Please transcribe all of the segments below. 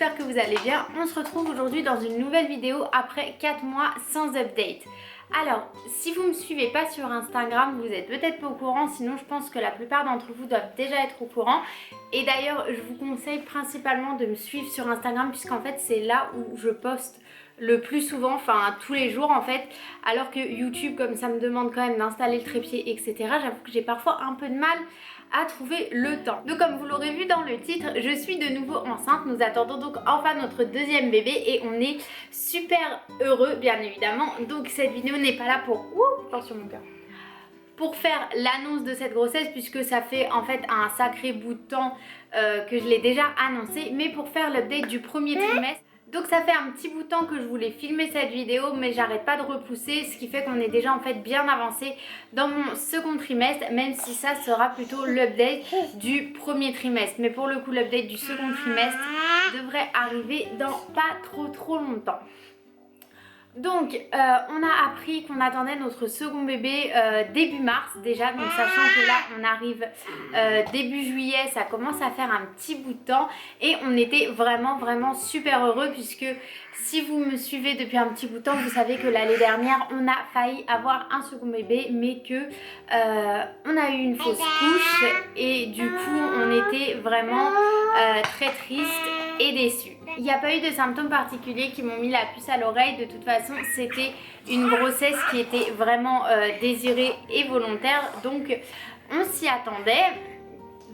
j'espère que vous allez bien. On se retrouve aujourd'hui dans une nouvelle vidéo après 4 mois sans update. Alors, si vous ne me suivez pas sur Instagram, vous êtes peut-être pas au courant, sinon je pense que la plupart d'entre vous doivent déjà être au courant. Et d'ailleurs, je vous conseille principalement de me suivre sur Instagram puisqu'en fait c'est là où je poste le plus souvent, enfin tous les jours en fait, alors que YouTube, comme ça me demande quand même d'installer le trépied, etc., j'avoue que j'ai parfois un peu de mal à trouver le temps. Donc comme vous l'aurez vu dans le titre, je suis de nouveau enceinte. Nous attendons donc enfin notre deuxième bébé et on est super heureux bien évidemment. Donc cette vidéo n'est pas là pour... Ouh, attention mon cœur. Pour faire l'annonce de cette grossesse puisque ça fait en fait un sacré bout de temps que je l'ai déjà annoncé, mais pour faire l'update du premier trimestre. Donc ça fait un petit bout de temps que je voulais filmer cette vidéo, mais j'arrête pas de repousser, ce qui fait qu'on est déjà en fait bien avancé dans mon second trimestre, même si ça sera plutôt l'update du premier trimestre. Mais pour le coup, l'update du second trimestre devrait arriver dans pas trop longtemps. Donc on a appris qu'on attendait notre second bébé début mars déjà, donc sachant que là on arrive début juillet, ça commence à faire un petit bout de temps et on était vraiment super heureux puisque si vous me suivez depuis un petit bout de temps, vous savez que l'année dernière on a failli avoir un second bébé mais que on a eu une fausse couche et du coup on était vraiment très triste et déçus. Il n'y a pas eu de symptômes particuliers qui m'ont mis la puce à l'oreille. De toute façon, c'était une grossesse qui était vraiment désirée et volontaire. Donc, on s'y attendait.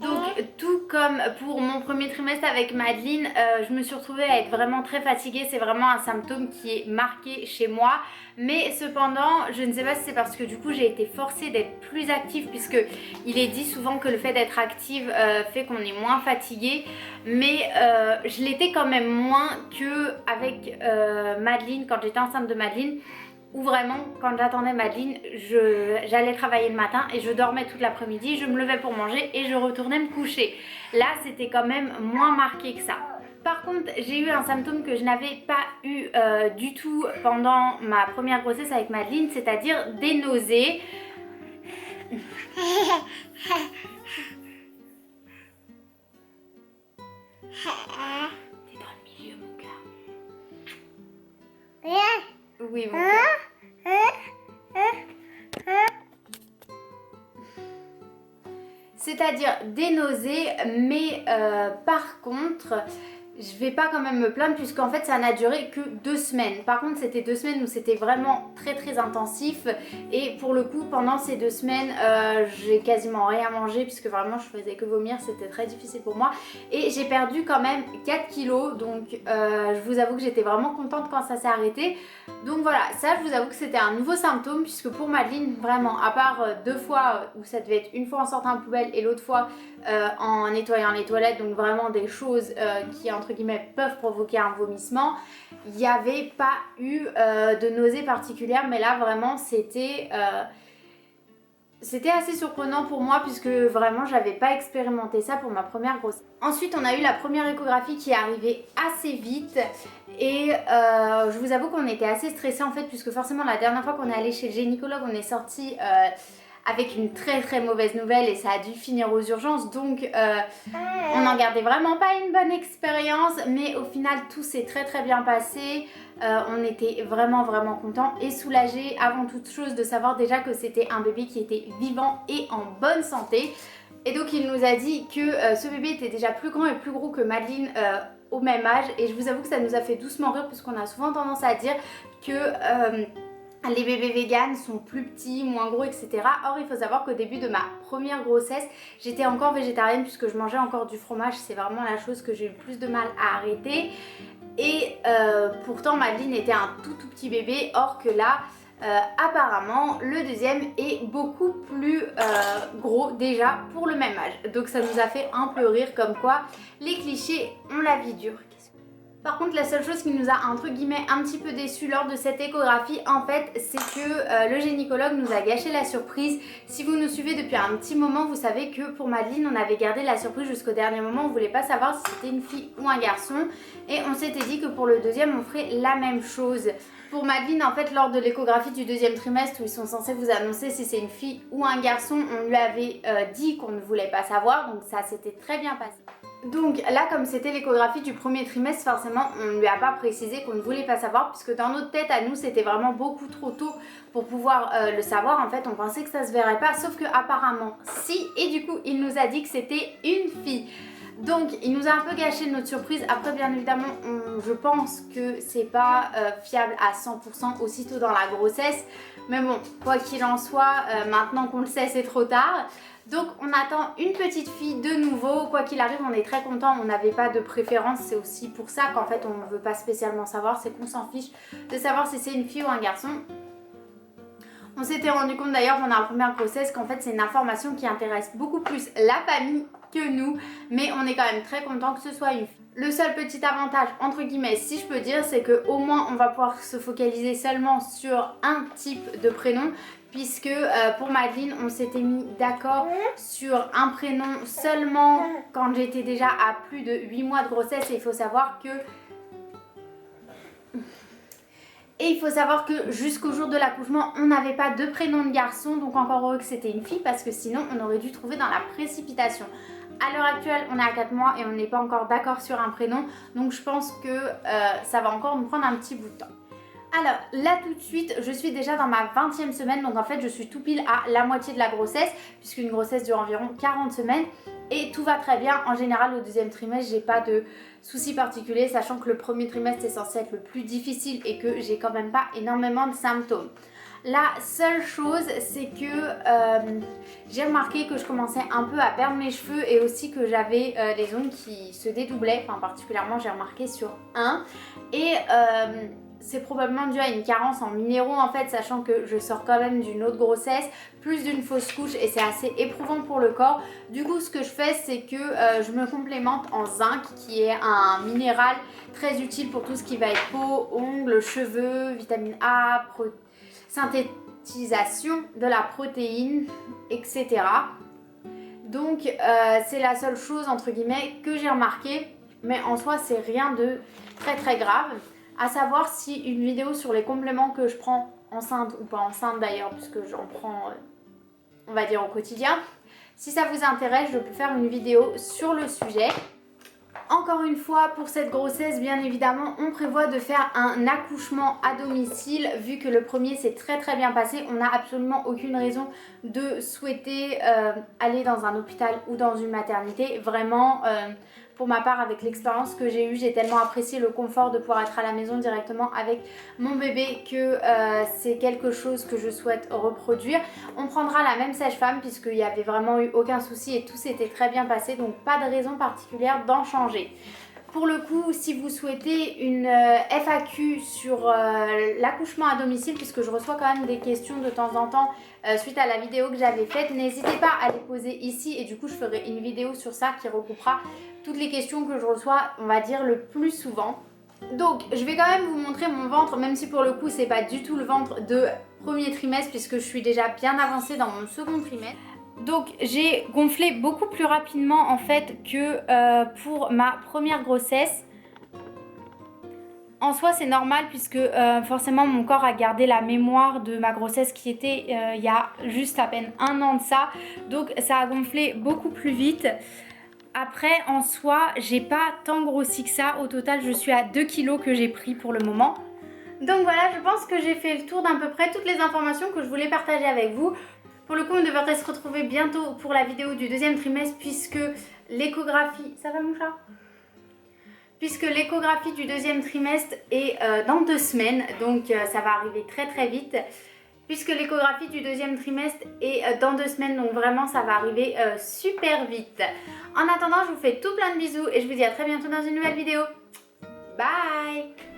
Donc, tout comme pour mon premier trimestre avec Madeline, je me suis retrouvée à être vraiment très fatiguée. C'est vraiment un symptôme qui est marqué chez moi. Mais cependant, je ne sais pas si c'est parce que du coup j'ai été forcée d'être plus active puisque il est dit souvent que le fait d'être active fait qu'on est moins fatigué. Mais je l'étais quand même moins qu'avec Madeline quand j'étais enceinte de Madeline. Où vraiment, quand j'attendais Madeline, j'allais travailler le matin et je dormais toute l'après-midi, je me levais pour manger et je retournais me coucher. Là, c'était quand même moins marqué que ça. Par contre, j'ai eu un symptôme que je n'avais pas eu du tout pendant ma première grossesse avec Madeline, c'est-à-dire des nausées. T'es dans le milieu, mon cœur. Oui, mon cœur. C'est-à-dire des nausées, mais par contre, je vais pas quand même me plaindre puisqu'en fait ça n'a duré que 2 semaines. Par contre, c'était 2 semaines où c'était vraiment très intensif et pour le coup, pendant ces 2 semaines, j'ai quasiment rien mangé puisque vraiment je faisais que vomir, c'était très difficile pour moi et j'ai perdu quand même 4 kilos. Donc je vous avoue que j'étais vraiment contente quand ça s'est arrêté. Donc voilà, ça je vous avoue que c'était un nouveau symptôme puisque pour Madeline, vraiment, à part 2 fois où ça devait être une fois en sortant à la poubelle et l'autre fois en nettoyant les toilettes, donc vraiment des choses qui entre guillemets peuvent provoquer un vomissement, il n'y avait pas eu de nausées particulières, mais là vraiment c'était assez surprenant pour moi puisque vraiment j'avais pas expérimenté ça pour ma première grossesse. Ensuite on a eu la première échographie qui est arrivée assez vite et je vous avoue qu'on était assez stressés en fait puisque forcément la dernière fois qu'on est allé chez le gynécologue on est sorti avec une très mauvaise nouvelle et ça a dû finir aux urgences, donc on n'en gardait vraiment pas une bonne expérience, mais au final tout s'est très bien passé. On était vraiment contents et soulagés avant toute chose de savoir déjà que c'était un bébé qui était vivant et en bonne santé. Et donc il nous a dit que ce bébé était déjà plus grand et plus gros que Madeline au même âge, et je vous avoue que ça nous a fait doucement rire parce qu'on a souvent tendance à dire que les bébés véganes sont plus petits, moins gros, etc. Or, il faut savoir qu'au début de ma première grossesse, j'étais encore végétarienne puisque je mangeais encore du fromage. C'est vraiment la chose que j'ai eu le plus de mal à arrêter. Et pourtant, Madeline était un tout petit bébé. Or que là, apparemment, le deuxième est beaucoup plus gros déjà pour le même âge. Donc ça nous a fait un peu rire comme quoi les clichés ont la vie dure. Par contre, la seule chose qui nous a entre guillemets un petit peu déçus lors de cette échographie, en fait, c'est que le gynécologue nous a gâché la surprise. Si vous nous suivez depuis un petit moment, vous savez que pour Madeline, on avait gardé la surprise jusqu'au dernier moment. On voulait pas savoir si c'était une fille ou un garçon. Et on s'était dit que pour le deuxième, on ferait la même chose. Pour Madeline, en fait, lors de l'échographie du deuxième trimestre où ils sont censés vous annoncer si c'est une fille ou un garçon, on lui avait dit qu'on ne voulait pas savoir. Donc ça s'était très bien passé. Donc là, comme c'était l'échographie du premier trimestre, forcément on ne lui a pas précisé qu'on ne voulait pas savoir, puisque dans notre tête à nous c'était vraiment beaucoup trop tôt pour pouvoir le savoir. En fait on pensait que ça se verrait pas, sauf que apparemment si, et du coup il nous a dit que c'était une fille. Donc il nous a un peu gâché notre surprise. Après bien évidemment je pense que c'est pas fiable à 100% aussitôt dans la grossesse, mais bon quoi qu'il en soit, maintenant qu'on le sait c'est trop tard. Donc on attend une petite fille de nouveau. Quoi qu'il arrive on est très content, on n'avait pas de préférence. C'est aussi pour ça qu'en fait on ne veut pas spécialement savoir, c'est qu'on s'en fiche de savoir si c'est une fille ou un garçon. On s'était rendu compte d'ailleurs pendant la première grossesse qu'en fait c'est une information qui intéresse beaucoup plus la famille que nous, mais on est quand même très content que ce soit une fille. Le seul petit avantage entre guillemets si je peux dire, c'est que au moins on va pouvoir se focaliser seulement sur un type de prénom, puisque pour Madeline on s'était mis d'accord sur un prénom seulement quand j'étais déjà à plus de 8 mois de grossesse. Et il faut savoir que jusqu'au jour de l'accouchement on n'avait pas de prénom de garçon, donc encore heureux que c'était une fille parce que sinon on aurait dû trouver dans la précipitation. À l'heure actuelle on est à 4 mois et on n'est pas encore d'accord sur un prénom, donc je pense que ça va encore nous prendre un petit bout de temps. Alors là tout de suite je suis déjà dans ma 20e semaine, donc en fait je suis tout pile à la moitié de la grossesse, puisqu'une grossesse dure environ 40 semaines et tout va très bien. En général au deuxième trimestre j'ai pas de soucis particuliers, sachant que le premier trimestre est censé être le plus difficile et que j'ai quand même pas énormément de symptômes. La seule chose c'est que j'ai remarqué que je commençais un peu à perdre mes cheveux et aussi que j'avais les ongles qui se dédoublaient, enfin particulièrement j'ai remarqué sur un, et c'est probablement dû à une carence en minéraux en fait, sachant que je sors quand même d'une autre grossesse, plus d'une fausse couche, et c'est assez éprouvant pour le corps. Du coup ce que je fais c'est que je me complémente en zinc, qui est un minéral très utile pour tout ce qui va être peau, ongles, cheveux, vitamine A, synthétisation de la protéine, etc. Donc c'est la seule chose entre guillemets que j'ai remarqué, mais en soi c'est rien de très très grave. À savoir si une vidéo sur les compléments que je prends, enceinte ou pas enceinte d'ailleurs, puisque j'en prends on va dire au quotidien, si ça vous intéresse je peux faire une vidéo sur le sujet. Encore une fois, pour cette grossesse, bien évidemment, on prévoit de faire un accouchement à domicile. Vu que le premier s'est très très bien passé, on n'a absolument aucune raison de souhaiter aller dans un hôpital ou dans une maternité. Vraiment, pour ma part, avec l'expérience que j'ai eue, j'ai tellement apprécié le confort de pouvoir être à la maison directement avec mon bébé que c'est quelque chose que je souhaite reproduire. On prendra la même sage-femme puisqu'il n'y avait vraiment eu aucun souci et tout s'était très bien passé, donc pas de raison particulière d'en changer. Pour le coup, si vous souhaitez une FAQ sur l'accouchement à domicile, puisque je reçois quand même des questions de temps en temps suite à la vidéo que j'avais faite, n'hésitez pas à les poser ici et du coup je ferai une vidéo sur ça qui regroupera toutes les questions que je reçois, on va dire, le plus souvent. Donc je vais quand même vous montrer mon ventre, même si pour le coup c'est pas du tout le ventre de premier trimestre puisque je suis déjà bien avancée dans mon second trimestre. Donc j'ai gonflé beaucoup plus rapidement en fait que pour ma première grossesse. En soi c'est normal puisque forcément mon corps a gardé la mémoire de ma grossesse qui était il y a juste à peine 1 an de ça. Donc ça a gonflé beaucoup plus vite. Après en soi j'ai pas tant grossi que ça. Au total je suis à 2 kilos que j'ai pris pour le moment. Donc voilà, je pense que j'ai fait le tour d'à peu près toutes les informations que je voulais partager avec vous. Pour le coup, on devrait se retrouver bientôt pour la vidéo du deuxième trimestre puisque l'échographie... Ça va mon chat? Puisque l'échographie du deuxième trimestre est dans 2 semaines, donc ça va arriver très très vite. Puisque l'échographie du deuxième trimestre est dans 2 semaines, donc vraiment ça va arriver super vite. En attendant, je vous fais tout plein de bisous et je vous dis à très bientôt dans une nouvelle vidéo. Bye!